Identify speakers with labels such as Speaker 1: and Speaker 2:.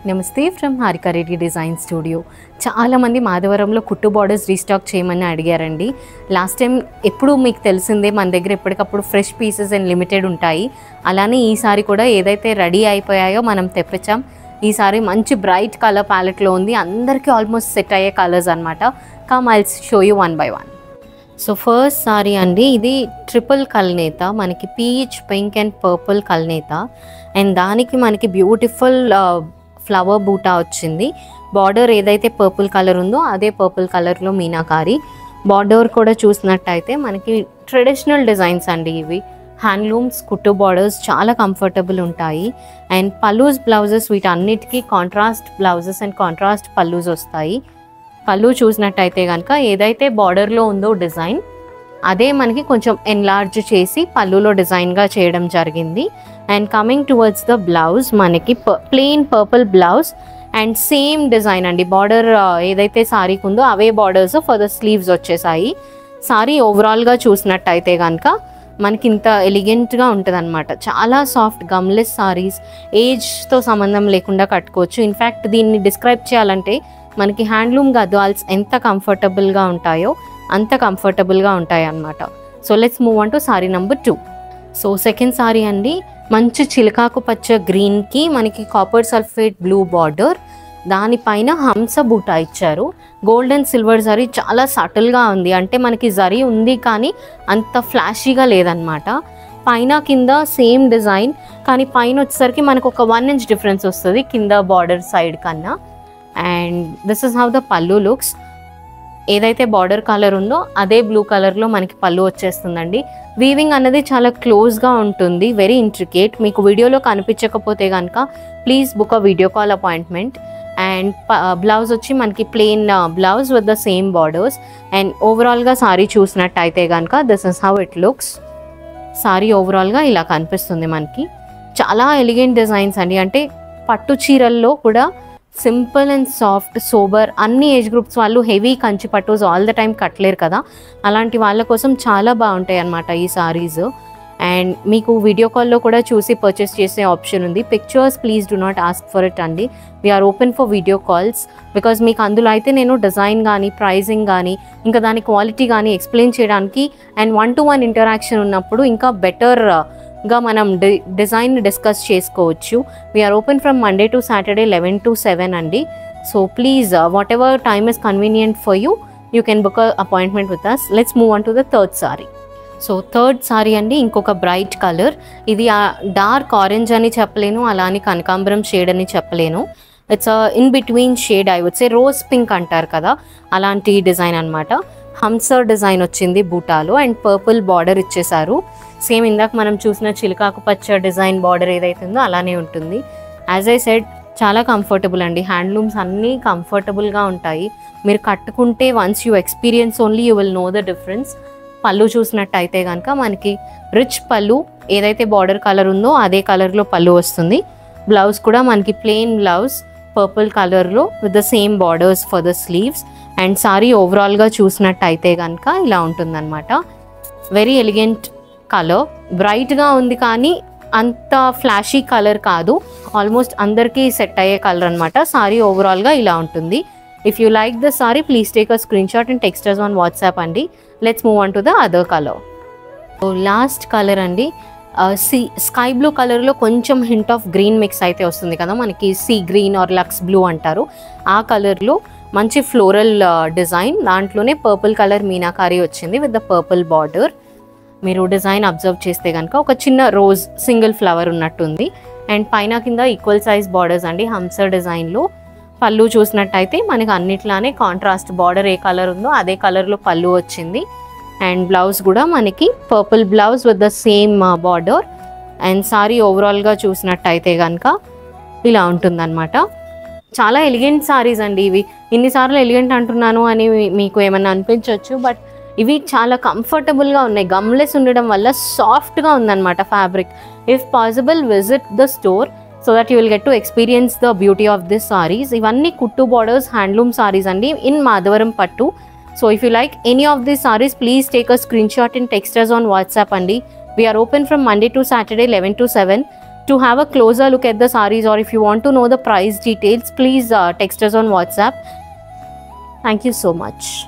Speaker 1: నమస్తే from Harika Reddy design studio. చాలామంది మాధవరంలో కుట్టు బార్డర్స్ రీస్టాక్ చేయమని అడిగారండి. లాస్ట్ టైం ఎప్పుడు మీకు తెలిసిందే మన దగ్గర ఎప్పటికప్పుడు ఫ్రెష్ పీసెస్ అండ్ లిమిటెడ్ ఉంటాయి. అలానే ఈసారి కూడా ఏదైతే రెడీ అయిపోయాయో మనం తెప్పించాం. ఈసారి మంచి బ్రైట్ కలర్ ప్యాలెట్లో ఉంది. అందరికీ ఆల్మోస్ట్ సెట్ అయ్యే కలర్స్ అనమాట. Come I'll show you one by one. So first sorry అండి, ఇది ట్రిపుల్ కల్నేత, మనకి పీచ్, పింక్ అండ్ పర్పుల్ కల్నేత. అండ్ దానికి మనకి బ్యూటిఫుల్ ఫ్లవర్ బూటా వచ్చింది. బార్డర్ ఏదైతే పర్పుల్ కలర్ ఉందో అదే పర్పుల్ కలర్లో మీనాకారి. బార్డర్ కూడా చూసినట్టయితే మనకి ట్రెడిషనల్ డిజైన్స్ అండి ఇవి. హ్యాండ్లూమ్స్ కుట్టు బార్డర్స్ చాలా కంఫర్టబుల్ ఉంటాయి. అండ్ పల్లూస్ బ్లౌజెస్ వీటన్నిటికీ contrast blouses and contrast pallus వస్తాయి. పళ్ళు చూసినట్టయితే కనుక ఏదైతే బార్డర్లో ఉందో డిజైన్ అదే మనకి కొంచెం ఎన్లార్జ్ చేసి పళ్ళులో డిజైన్గా చేయడం జరిగింది. And coming towards the blouse, మనకి plain purple blouse and same design అండి. బార్డర్ ఏదైతే సారీకి ఉందో అవే బార్డర్స్ ఫర్ ద స్లీవ్స్ వచ్చేసాయి. సారీ ఓవరాల్గా చూసినట్టయితే కనుక మనకి ఇంత ఎలిగెంట్గా ఉంటుంది అనమాట. చాలా సాఫ్ట్ గమ్లెస్ సారీస్, ఏజ్తో సంబంధం లేకుండా కట్టుకోవచ్చు. ఇన్ఫ్యాక్ట్ దీన్ని డిస్క్రైబ్ చేయాలంటే మనకి హ్యాండ్లూమ్ గద్వాల్స్ ఎంత కంఫర్టబుల్గా ఉంటాయో అంత కంఫర్టబుల్గా ఉంటాయి అన్నమాట. So let's move on to sorry number 2. So second sorry అండి, మంచి చిలకాకు పచ్చ గ్రీన్కి మనకి కాపర్ సల్ఫేట్ బ్లూ బార్డర్, దానిపైన హంస బూటా ఇచ్చారు. గోల్డ్ అండ్ సిల్వర్ జరీ చాలా సటిల్గా ఉంది. అంటే మనకి జరీ ఉంది కానీ అంత ఫ్లాషీగా లేదనమాట. పైన కింద సేమ్ డిజైన్ కానీ పైన వచ్చేసరికి మనకు ఒక 1 inch డిఫరెన్స్ వస్తుంది కింద బార్డర్ సైడ్ కన్నా. And this is how the పల్లు లుక్స్. ఏదైతే బార్డర్ కలర్ ఉందో అదే బ్లూ కలర్లో మనకి పళ్ళు వచ్చేస్తుందండి. వీవింగ్ అనేది చాలా క్లోజ్గా ఉంటుంది, వెరీ ఇంట్రికేట్. మీకు వీడియోలో కనిపించకపోతే కనుక please book a video call appointment. And blouse వచ్చి మనకి plain blouse with the same borders. And ఓవరాల్గా సారీ చూసినట్టయితే కనుక this is how it looks. Sorry ఓవరాల్గా ఇలా కనిపిస్తుంది మనకి. చాలా ఎలిగెంట్ డిజైన్స్ అండి. అంటే పట్టు చీరల్లో కూడా సింపుల్ అండ్ సాఫ్ట్ సోబర్, అన్ని ఏజ్ గ్రూప్స్ వాళ్ళు హెవీ కంచి పట్టుస్ ఆల్ ద టైం కట్టలేరు కదా, అలాంటి వాళ్ళ కోసం చాలా బాగుంటాయి అన్నమాట ఈ సారీస్. అండ్ మీకు వీడియో కాల్లో కూడా చూసి పర్చేస్ చేసే ఆప్షన్ ఉంది. Pictures please do not ask for it అండి. We're open for video calls. Because మీకు అందులో అయితే నేను డిజైన్ కానీ ప్రైజింగ్ కానీ ఇంకా దాని క్వాలిటీ కానీ ఎక్స్ప్లెయిన్ చేయడానికి అండ్ 1-to-1 ఇంటరాక్షన్ ఉన్నప్పుడు ఇంకా బెటర్గా మనం డిజైన్ డిస్కస్ చేసుకోవచ్చు. We are open from Monday to Saturday 11 to 7 అండి. So please whatever time is convenient for you can book a appointment with us. Let's move on to the third sorry. So third sorry అండి, ఇంకొక bright colour. ఇది dark orange అని చెప్పలేను, అలానే కనకాంబరం shade అని చెప్పలేను. It's in between shade, I would say rose pink అంటారు కదా, అలాంటి డిజైన్ అనమాట. హంసర్ డిజైన్ వచ్చింది బూటాలో అండ్ పర్పుల్ బార్డర్ ఇచ్చేసారు. సేమ్ ఇందాక మనం చూసిన చిలకాకు పచ్చ డిజైన్ బార్డర్ ఏదైతే ఉందో అలానే ఉంటుంది. యాజ్ ఐ సెడ్ చాలా కంఫర్టబుల్ అండి. హ్యాండ్లూమ్స్ అన్నీ కంఫర్టబుల్గా ఉంటాయి. మీరు కట్టుకుంటే once you experience only you will know the difference. పళ్ళు చూసినట్టయితే కనుక మనకి రిచ్ పళ్ళు, ఏదైతే బార్డర్ కలర్ ఉందో అదే కలర్లో పళ్ళు వస్తుంది. బ్లౌజ్ కూడా మనకి ప్లెయిన్ బ్లౌజ్ పర్పుల్ కలర్లో with the same borders for the sleeves. And sorry ఓవరాల్గా చూసినట్టయితే కనుక ఇలా ఉంటుందన్నమాట. వెరీ ఎలిగెంట్ కలర్, బ్రైట్గా ఉంది కానీ అంత ఫ్లాషీ కలర్ కాదు, ఆల్మోస్ట్ అందరికీ సెట్ అయ్యే కలర్ అనమాట. సారీ ఓవరాల్గా ఇలా ఉంటుంది. If you like the sorry please take a screen shot and text us on WhatsApp అండి. Let's move on to the other colour. So last colour అండి, sky blue కలర్లో కొంచెం హింట్ ఆఫ్ గ్రీన్ మిక్స్ అయితే వస్తుంది కదా మనకి, sea green or lux blue అంటారు. ఆ కలర్లో మంచి ఫ్లోరల్ డిజైన్, దాంట్లోనే పర్పుల్ కలర్ మీనాకారి వచ్చింది విత్ ద పర్పుల్ బార్డర్. మీరు డిజైన్ అబ్జర్వ్ చేస్తే కనుక ఒక చిన్న రోజ్ సింగిల్ ఫ్లవర్ ఉన్నట్టుంది. అండ్ పైన కింద ఈక్వల్ సైజ్ బార్డర్స్ అండి హంసర్ డిజైన్లో. పళ్ళు చూసినట్టయితే మనకి అన్నిట్లానే కాంట్రాస్ట్ బార్డర్ ఏ కలర్ ఉందో అదే కలర్లో పళ్ళు వచ్చింది. అండ్ బ్లౌజ్ కూడా మనకి purple blouse with the same border. And sorry ఓవరాల్గా చూసినట్టయితే కనుక ఇలా ఉంటుందన్నమాట. చాలా ఎలిగెంట్ సారీస్ అండి ఇవి. ఇన్నిసార్లు ఎలిగెంట్ అంటున్నాను అని మీకు ఏమన్నా అనిపించవచ్చు, బట్ ఇవి చాలా కంఫర్టబుల్గా ఉన్నాయి. గమ్లెస్ ఉండడం వల్ల సాఫ్ట్గా ఉందన్నమాట fabric. If possible visit the store so that you will get to experience the beauty of this sarees. Ivanni kuttu borders handloom sarees andi in Madhavaram pattu. So if you like any of these sarees, please take a screenshot and text us on WhatsApp andi. We are open from Monday to Saturday 11 to 7. To have a closer look at the sarees, or if you want to know the price details, please text us on WhatsApp. Thank you so much.